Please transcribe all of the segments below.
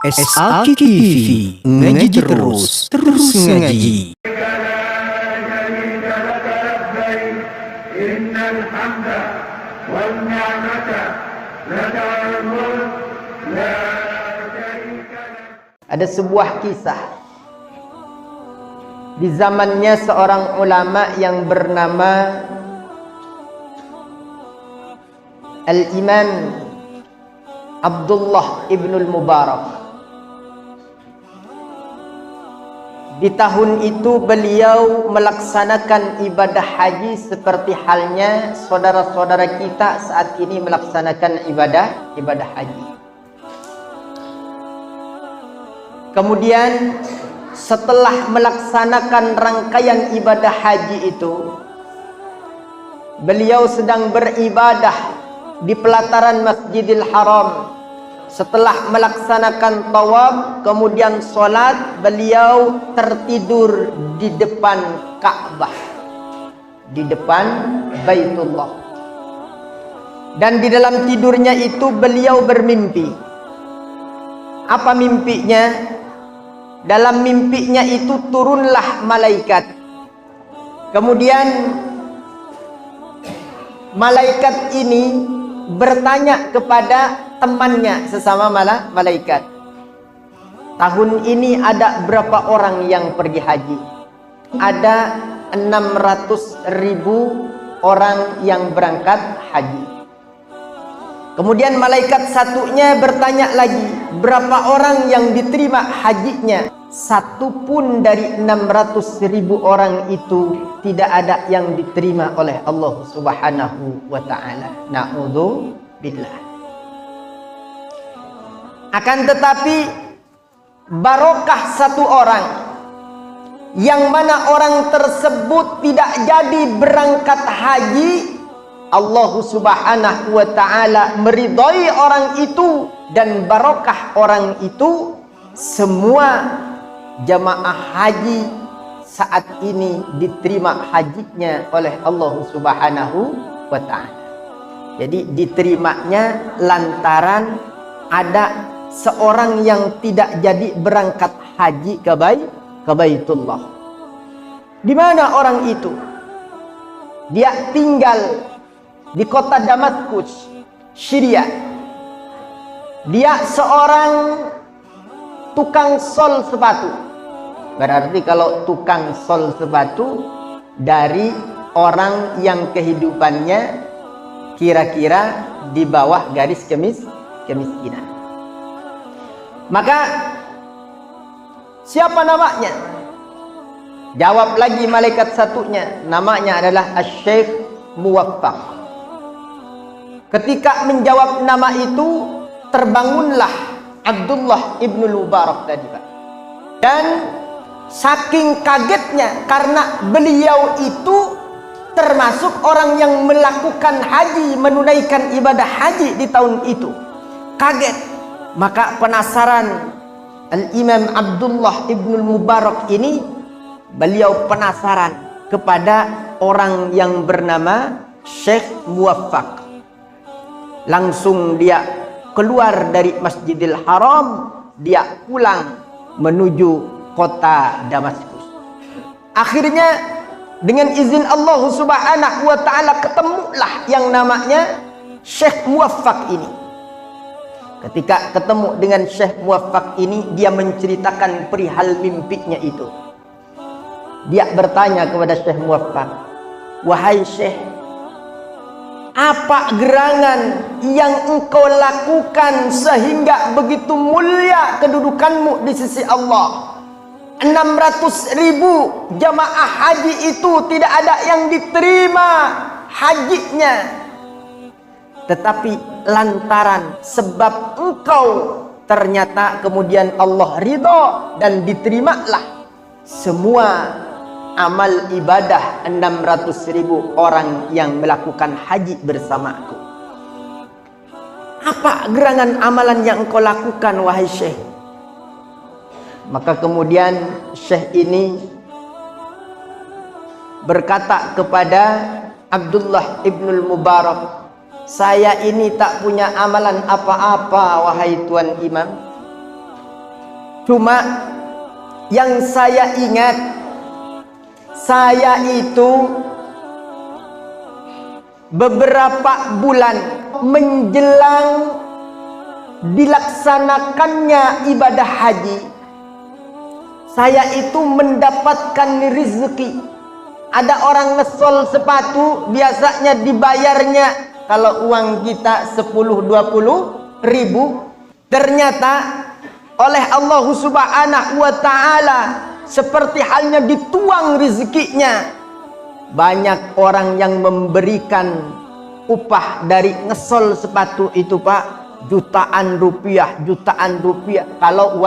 SAK TV, ngaji terus ngaji. Ada sebuah kisah di zamannya seorang ulama yang bernama Al-Imam Abdullah ibnul Mubarak. Di tahun itu beliau melaksanakan ibadah haji seperti halnya saudara-saudara kita saat ini melaksanakan ibadah haji. Kemudian setelah melaksanakan rangkaian ibadah haji itu, beliau sedang beribadah di pelataran Masjidil Haram. Setelah melaksanakan tawaf, kemudian sholat, beliau tertidur di depan Ka'bah, di depan Baitullah. Dan di dalam tidurnya itu beliau bermimpi. Apa mimpinya? Dalam mimpinya itu turunlah malaikat. Kemudian malaikat ini bertanya kepada temannya sesama malaikat, tahun ini ada berapa orang yang pergi haji? Ada 600.000 orang yang berangkat haji. Kemudian malaikat satunya bertanya lagi, berapa orang yang diterima hajinya? Satu pun dari 600.000 orang itu tidak ada yang diterima oleh Allah Subhanahu wa ta'ala. Na'udzubillah. Akan tetapi barokah satu orang, yang mana orang tersebut tidak jadi berangkat haji, Allah Subhanahu wa ta'ala meridhai orang itu, dan barokah orang itu semua jamaah haji saat ini diterima hajinya oleh Allah Subhanahu wa ta'ala. Jadi diterimanya lantaran ada seorang yang tidak jadi berangkat haji ke Baitullah. Di mana orang itu? Dia tinggal di kota Damaskus, Syria. Dia seorang tukang sol sepatu. Berarti kalau tukang sol sepatu dari orang yang kehidupannya kira-kira di bawah garis kemiskinan. Maka siapa namanya? Jawab lagi malaikat satunya, namanya adalah Asy-Syaikh Muwaffaq. Ketika menjawab nama itu, terbangunlah Abdullah ibnul Mubarak tadi, Pak. Dan saking kagetnya karena beliau itu termasuk orang yang melakukan haji, menunaikan ibadah haji di tahun itu. Kaget. Maka penasaran Al-Imam Abdullah ibnul Mubarak ini, beliau penasaran kepada orang yang bernama Syekh Muwaffaq. Langsung dia keluar dari Masjidil Haram, dia pulang menuju kota Damaskus. Akhirnya dengan izin Allah Subhanahu wa ta'ala ketemulah yang namanya Syekh Muwaffaq ini. Ketika ketemu dengan Syekh Muwaffaq ini, dia menceritakan perihal mimpinya itu. Dia bertanya kepada Syekh Muwaffaq, wahai Syekh, apa gerangan yang engkau lakukan sehingga begitu mulia kedudukanmu di sisi Allah? 600.000 jamaah haji itu tidak ada yang diterima hajinya, tetapi lantaran sebab engkau ternyata kemudian Allah ridho dan diterimalah semua amal ibadah 600.000 orang yang melakukan haji bersamaku. Apa gerangan amalan yang engkau lakukan wahai Syekh? Maka kemudian Syekh ini berkata kepada Abdullah ibnul Mubarak, saya ini tak punya amalan apa-apa wahai Tuan Imam. Cuma yang saya ingat, saya itu beberapa bulan menjelang dilaksanakannya ibadah haji, saya itu mendapatkan rezeki. Ada orang ngesol sepatu, biasanya dibayarnya kalau uang kita 10-20 ribu, ternyata oleh Allah Subhanahu wa ta'ala seperti halnya dituang rezekinya. Banyak orang yang memberikan upah dari ngesol sepatu itu, Pak, jutaan rupiah kalau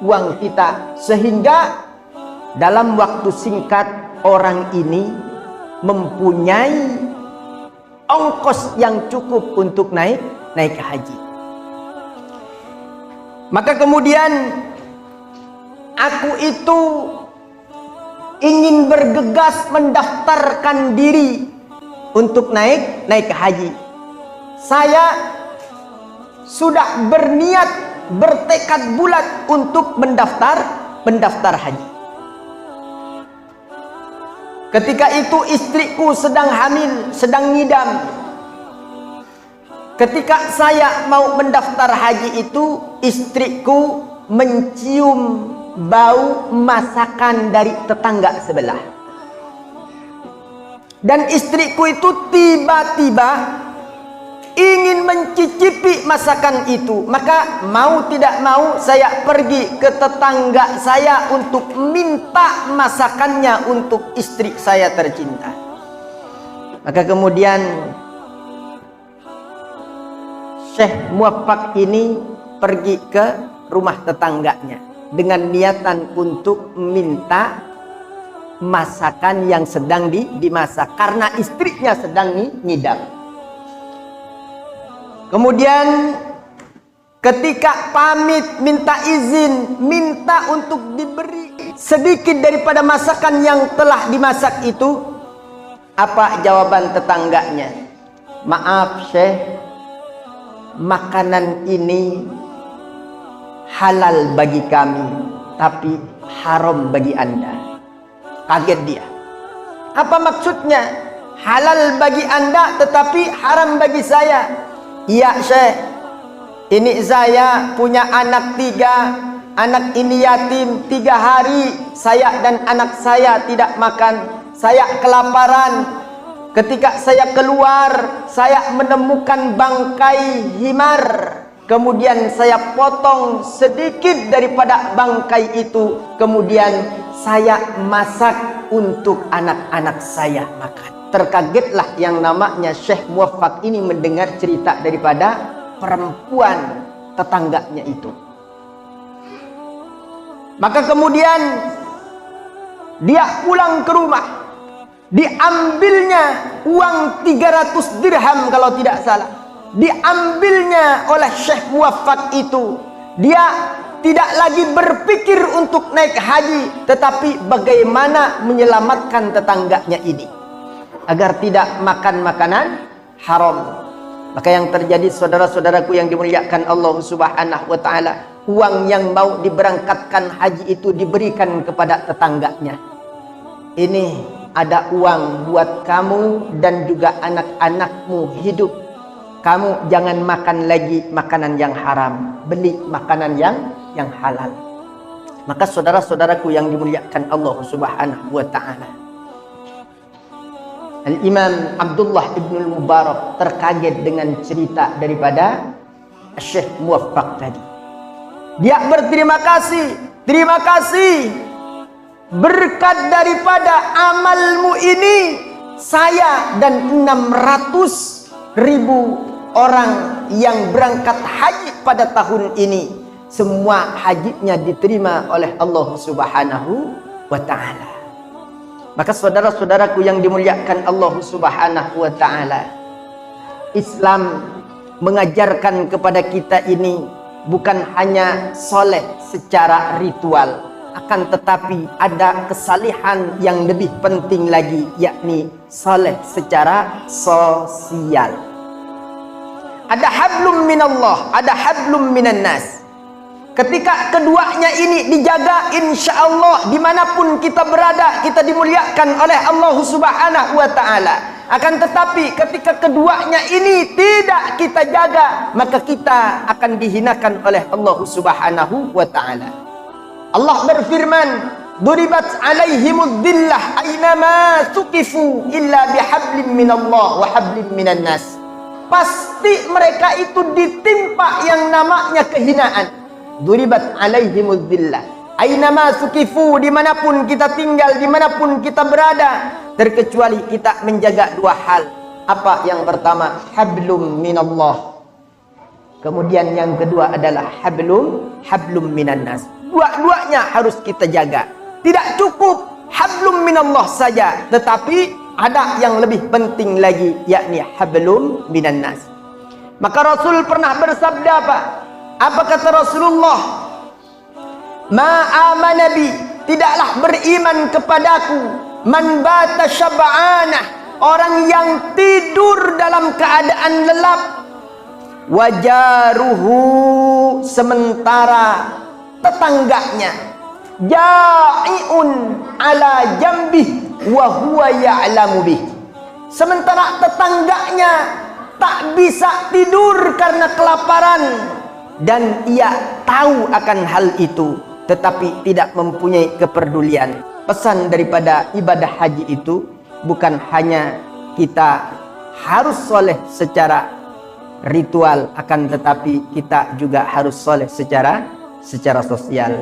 uang kita, sehingga dalam waktu singkat orang ini mempunyai ongkos yang cukup untuk naik haji. Maka kemudian aku itu ingin bergegas mendaftarkan diri untuk naik haji. Saya sudah berniat, bertekad bulat untuk mendaftar haji. Ketika itu istriku sedang hamil, sedang ngidam. Ketika saya mau mendaftar haji itu, istriku mencium bau masakan dari tetangga sebelah. Dan istriku itu tiba-tiba ingin mencicipi masakan itu. Maka mau tidak mau saya pergi ke tetangga saya untuk minta masakannya untuk istri saya tercinta. Maka kemudian Syekh Muwaffaq ini pergi ke rumah tetangganya dengan niatan untuk minta masakan yang sedang dimasak karena istrinya sedang ngidam. Kemudian ketika pamit, minta izin, minta untuk diberi sedikit daripada masakan yang telah dimasak itu, apa jawaban tetangganya? Maaf Syekh, makanan ini halal bagi kami, tapi haram bagi Anda. Kaget dia. Apa maksudnya? Halal bagi Anda tetapi haram bagi saya. Iya Syekh, ini saya punya anak 3. Anak ini yatim, 3 hari saya dan anak saya tidak makan. Saya kelaparan. Ketika saya keluar, saya menemukan bangkai himar. Kemudian saya potong sedikit daripada bangkai itu. Kemudian saya masak untuk anak-anak saya makan. Terkagetlah yang namanya Syekh Muwaffaq ini mendengar cerita daripada perempuan tetangganya itu. Maka kemudian dia pulang ke rumah. Diambilnya uang 300 dirham kalau tidak salah. Diambilnya oleh Syekh Muwaffaq itu. Dia tidak lagi berpikir untuk naik haji, tetapi bagaimana menyelamatkan tetangganya ini agar tidak makan makanan haram. Maka yang terjadi, saudara-saudaraku yang dimuliakan Allah Subhanahu wa ta'ala, uang yang mau diberangkatkan haji itu diberikan kepada tetangganya. Ini ada uang buat kamu dan juga anak-anakmu hidup. Kamu jangan makan lagi makanan yang haram, beli makanan yang halal. Maka saudara-saudaraku yang dimuliakan Allah Subhanahu wa ta'ala, Al-Imam Abdullah ibn Mubarak terkaget dengan cerita daripada Syekh Muwaffaq tadi. Dia berterima kasih, terima kasih, berkat daripada amalmu ini saya dan 600.000 orang yang berangkat haji pada tahun ini, semua hajinya diterima oleh Allah Subhanahu wa ta'ala. Maka saudara-saudaraku yang dimuliakan Allah Subhanahu wa ta'ala, Islam mengajarkan kepada kita ini bukan hanya soleh secara ritual, akan tetapi ada kesalihan yang lebih penting lagi, yakni soleh secara sosial. Ada hablum minallah, ada hablum minan nas. Ketika keduanya ini dijaga, insya Allah dimanapun kita berada, kita dimuliakan oleh Allah Subhanahu wa ta'ala. Akan tetapi ketika keduanya ini tidak kita jaga, maka kita akan dihinakan oleh Allah Subhanahu wa ta'ala. Allah berfirman, duribat alaihimud dhillah aynama suqifu illa bihablim minallah wa hablim minan nas. Pasti mereka itu ditimpa yang namanya kehinaan. Duribat alaihimud dhillah aynama suqifu, dimanapun kita tinggal, dimanapun kita berada, terkecuali kita menjaga dua hal. Apa yang pertama? Hablum minallah. Kemudian yang kedua adalah hablum minan nas. Dua-duanya harus kita jaga. Tidak cukup hablum minallah saja, tetapi ada yang lebih penting lagi, yakni hablum minan nas. Maka Rasul pernah bersabda apa kata Rasulullah? Ma'amana bi, tidaklah beriman kepadaku, man bata syab'anah, orang yang tidur dalam keadaan lelap, wajaruhu, sementara tetangganya ja'iun ala jambih wa huwa ya'lamu bih, sementara tetangganya tak bisa tidur karena kelaparan dan ia tahu akan hal itu, tetapi tidak mempunyai kepedulian. Pesan daripada ibadah haji itu bukan hanya kita harus soleh secara ritual, akan tetapi kita juga harus soleh secara sosial.